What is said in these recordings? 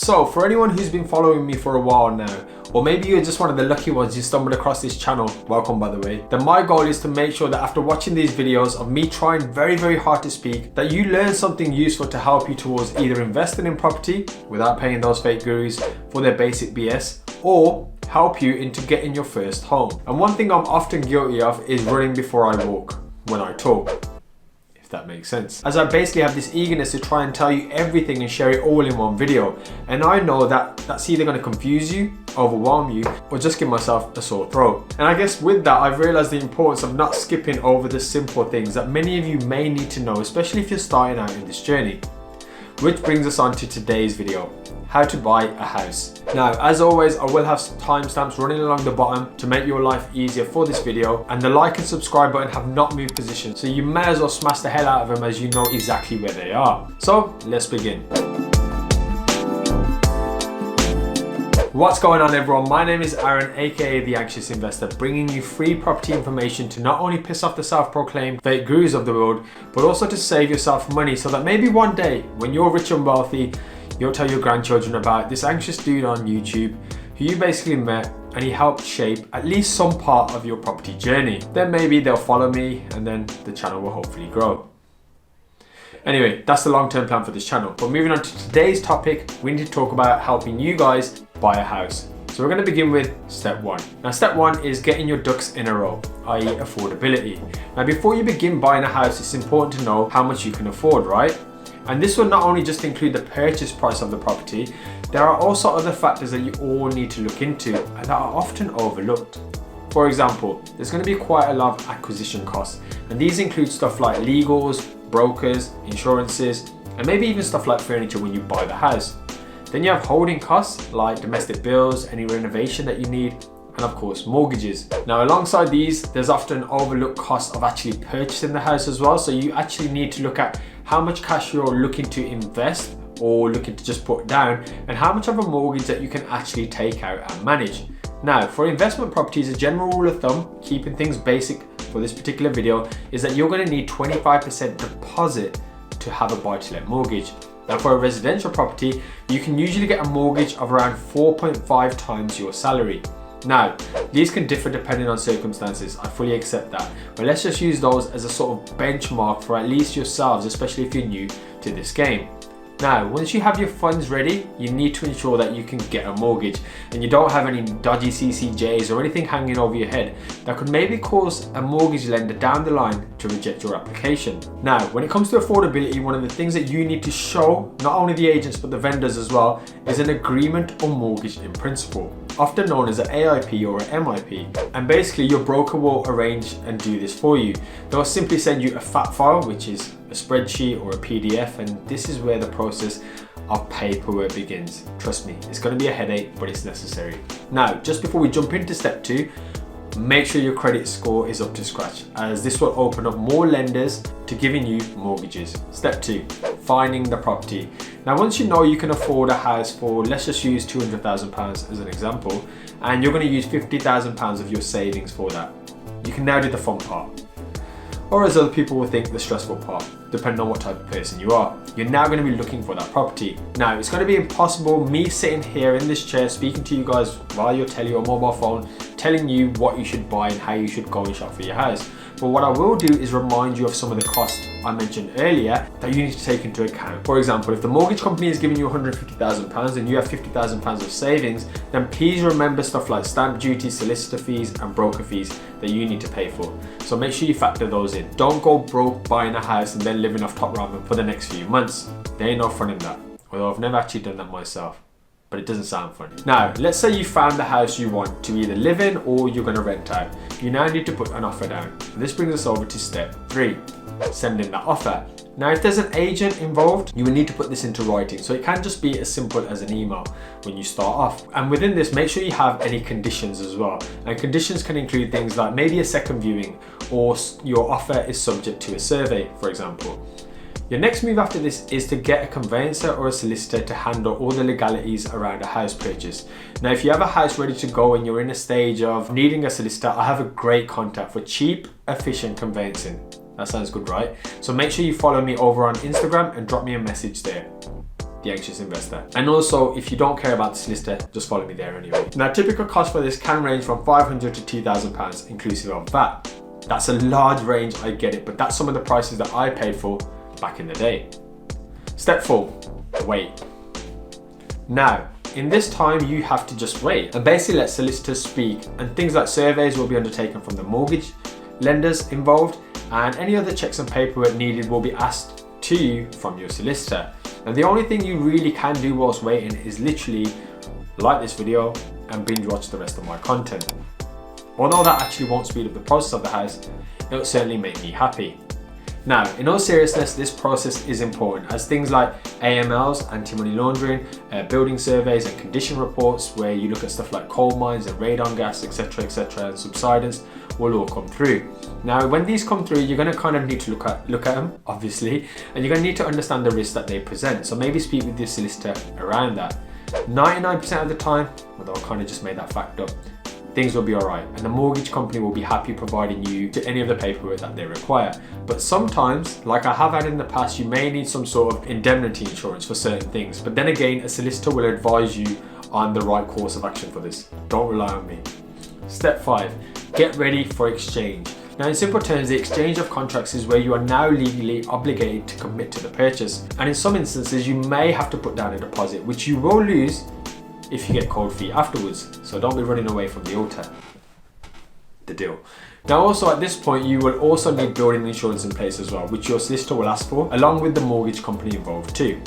So for anyone who's been following me for a while now, or maybe you're just one of the lucky ones who stumbled across this channel, welcome by the way, then my goal is to make sure that after watching these videos of me trying very hard to speak, that you learn something useful to help you towards either investing in property without paying those fake gurus for their basic BS, or help you into getting your first home. And one thing I'm often guilty of is running before I walk when I talk, if that makes sense. As I basically have this eagerness to try and tell you everything and share it all in one video. And I know that that's either going to confuse you, overwhelm you, or just give myself a sore throat. And I guess with that, I've realized the importance of not skipping over the simple things that many of you may need to know, especially if you're starting out in this journey. Which brings us on to today's video, how to buy a house. Now, as always, I will have some timestamps running along the bottom to make your life easier for this video, and the like and subscribe button have not moved position, so you may as well smash the hell out of them as you know exactly where they are. So let's begin. What's going on everyone, my name is Aaron, aka The Anxious Investor, bringing you free property information to not only piss off the self-proclaimed fake gurus of the world, but also to save yourself money so that maybe one day, when you're rich and wealthy, you'll tell your grandchildren about this anxious dude on YouTube who you basically met and he helped shape at least some part of your property journey. Then maybe they'll follow me and then the channel will hopefully grow. Anyway, that's the long-term plan for this channel. But moving on to today's topic, we need to talk about helping you guys buy a house. So we're going to begin with step one. Now step one is getting your ducks in a row, i.e. affordability. Now before you begin buying a house, it's important to know how much you can afford, right? And this will not only just include the purchase price of the property, there are also other factors that you all need to look into and that are often overlooked. For example, there's going to be quite a lot of acquisition costs, and these include stuff like legals, brokers, insurances, and maybe even stuff like furniture when you buy the house. Then you have holding costs like domestic bills, any renovation that you need, and of course mortgages. Now alongside these, there's often overlooked costs of actually purchasing the house as well, so you actually need to look at how much cash you're looking to invest or looking to just put down, and how much of a mortgage that you can actually take out and manage. Now for investment properties, a general rule of thumb, keeping things basic for this particular video, is that you're going to need 25% deposit to have a buy-to-let mortgage. Now for a residential property, you can usually get a mortgage of around 4.5 times your salary. Now, these can differ depending on circumstances, I fully accept that, but let's just use those as a sort of benchmark for at least yourselves, especially if you're new to this game. Now, once you have your funds ready, you need to ensure that you can get a mortgage and you don't have any dodgy CCJs or anything hanging over your head that could maybe cause a mortgage lender down the line to reject your application. Now, when it comes to affordability, one of the things that you need to show, not only the agents but the vendors as well, is an agreement or mortgage in principle, often known as an AIP or an MIP. And basically your broker will arrange and do this for you. They'll simply send you a FAT file, which is a spreadsheet or a PDF, and this is where the process of paperwork begins. Trust me, it's going to be a headache, but it's necessary. Now, just before we jump into step two, make sure your credit score is up to scratch, as this will open up more lenders to giving you mortgages. Step two, finding the property. Now once you know you can afford a house for, let's just use £200,000 as an example, and you're going to use £50,000 of your savings for that, you can now do the fun part. Or as other people will think, the stressful part, depending on what type of person you are. You're now going to be looking for that property. Now, it's going to be impossible me sitting here in this chair speaking to you guys via your telly or mobile phone, telling you what you should buy and how you should go and shop for your house. But what I will do is remind you of some of the costs I mentioned earlier that you need to take into account. For example, if the mortgage company is giving you £150,000 and you have £50,000 of savings, then please remember stuff like stamp duty, solicitor fees and broker fees that you need to pay for. So make sure you factor those in. Don't go broke buying a house and then living off top ramen for the next few months. There ain't no fun in that. Although I've never actually done that myself, but it doesn't sound fun. Now, let's say you found the house you want to either live in or you're going to rent out. You now need to put an offer down. And this brings us over to step three, send in that offer. Now, if there's an agent involved, you will need to put this into writing. So it can just be as simple as an email when you start off. And within this, make sure you have any conditions as well. And conditions can include things like maybe a second viewing, or your offer is subject to a survey, for example. Your next move after this is to get a conveyancer or a solicitor to handle all the legalities around a house purchase. Now, if you have a house ready to go and you're in a stage of needing a solicitor, I have a great contact for cheap, efficient conveyancing. That sounds good, right? So make sure you follow me over on Instagram and drop me a message there. The Anxious Investor. And also, if you don't care about the solicitor, just follow me there anyway. Now, typical cost for this can range from £500 to £2,000 inclusive of VAT. That's a large range, I get it, but that's some of the prices that I paid for back in the day. Step 4, wait. Now, in this time, you have to just wait and basically let solicitors speak, and things like surveys will be undertaken from the mortgage lenders involved, and any other checks and paperwork needed will be asked to you from your solicitor. And the only thing you really can do whilst waiting is literally like this video and binge watch the rest of my content. Although that actually won't speed up the process of the house, it will certainly make me happy. Now, in all seriousness, this process is important, as things like AMLs, anti-money laundering, building surveys and condition reports, where you look at stuff like coal mines and radon gas, etc, and subsidence, will all come through. Now, when these come through, you're going to kind of need to look at them, obviously, and you're going to need to understand the risks that they present. So maybe speak with your solicitor around that. 99% of the time, although I kind of just made that fact up, things will be alright, and the mortgage company will be happy providing you to any of the paperwork that they require. But sometimes, like I have had in the past, you may need some sort of indemnity insurance for certain things. But then again, a solicitor will advise you on the right course of action for this. Don't rely on me. Step 5, get ready for exchange. Now, in simple terms, the exchange of contracts is where you are now legally obligated to commit to the purchase. And in some instances, you may have to put down a deposit, which you will lose if you get cold feet afterwards. So don't be running away from the altar. The deal. Now, also at this point, you will also need building insurance in place as well, which your solicitor will ask for, along with the mortgage company involved too.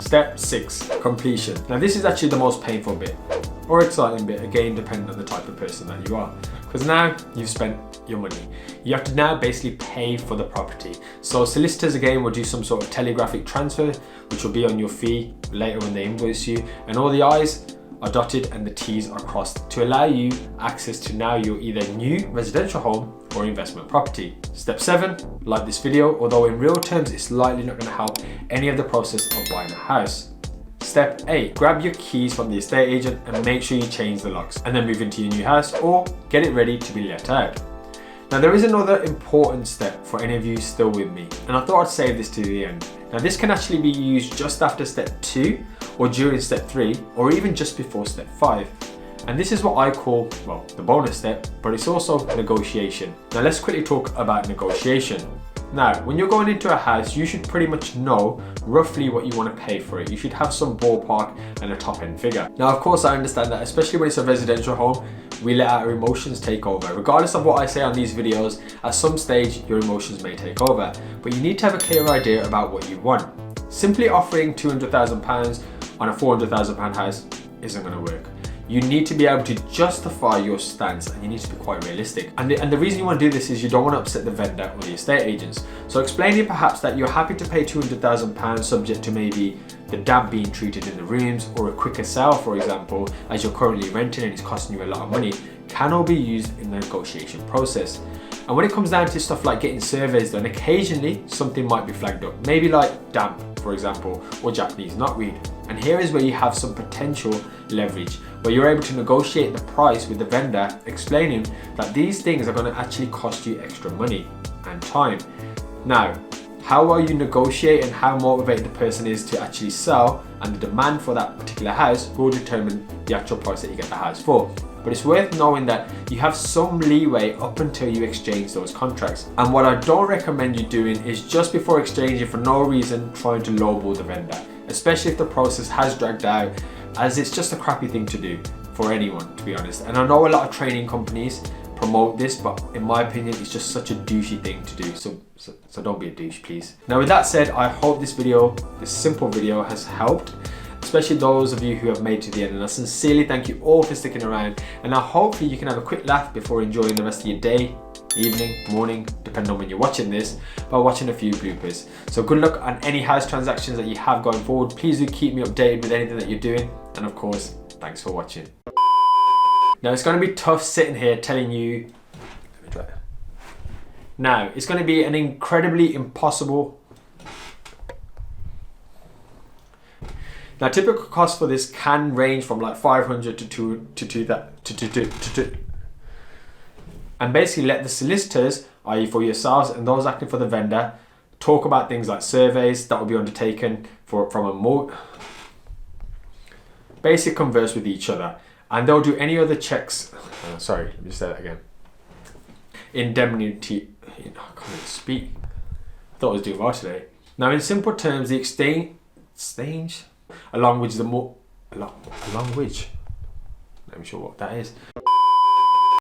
Step 6, completion. Now, this is actually the most painful bit, or exciting bit, again depending on the type of person that you are. Because now you've spent your money. You have to now basically pay for the property. So solicitors again will do some sort of telegraphic transfer, which will be on your fee later when they invoice you, and all the I's are dotted and the T's are crossed to allow you access to now your either new residential home or investment property. Step 7, like this video, although in real terms it's likely not going to help any of the process of buying a house. Step 8, grab your keys from the estate agent and make sure you change the locks, and then move into your new house or get it ready to be let out. Now, there is another important step for any of you still with me, and I thought I'd save this to the end. Now, this can actually be used just after step 2 or during step 3 or even just before step 5. And this is what I call, well, the bonus step, but it's also negotiation. Now, let's quickly talk about negotiation. Now, when you're going into a house, you should pretty much know roughly what you want to pay for it. You should have some ballpark and a top end figure. Now, of course, I understand that, especially when it's a residential home, we let our emotions take over. Regardless of what I say on these videos, at some stage, your emotions may take over. But you need to have a clear idea about what you want. Simply offering £200,000 on a £400,000 house isn't going to work. You need to be able to justify your stance, and you need to be quite realistic. And the reason you want to do this is you don't want to upset the vendor or the estate agents. So explaining perhaps that you're happy to pay £200,000 subject to maybe the damp being treated in the rooms, or a quicker sale, for example, as you're currently renting and it's costing you a lot of money, can all be used in the negotiation process. And when it comes down to stuff like getting surveys done, occasionally something might be flagged up, maybe like damp, for example, or Japanese knotweed. And here is where you have some potential leverage, where you're able to negotiate the price with the vendor, explaining that these things are going to actually cost you extra money and time. Now, how well you negotiate and how motivated the person is to actually sell, and the demand for that particular house, will determine the actual price that you get the house for. But it's worth knowing that you have some leeway up until you exchange those contracts. And what I don't recommend you doing is just before exchanging, for no reason, trying to lowball the vendor, especially if the process has dragged out, as it's just a crappy thing to do for anyone, to be honest. And I know a lot of training companies promote this, but in my opinion, it's just such a douchey thing to do. So don't be a douche, please. Now, with that said, I hope this simple video has helped, especially those of you who have made it to the end. And I sincerely thank you all for sticking around. And now hopefully you can have a quick laugh before enjoying the rest of your day, evening, morning, depending on when you're watching this, by watching a few bloopers. So good luck on any house transactions that you have going forward. Please do keep me updated with anything that you're doing. And of course, thanks for watching. Now, it's going to be tough sitting here telling you, let me try it. Now, it's going to be an incredibly impossible. Now, typical cost for this can range from like 500 to 2,000. And basically let the solicitors, i.e. for yourselves and those acting for the vendor, talk about things like surveys that will be undertaken from a more basic converse with each other, and they'll do any other checks. Sorry, let me just say that again. Indemnity. I can't even speak. I thought I was doing well today. Now, in simple terms, the exchange, a language, the more a language. Let me show what that is.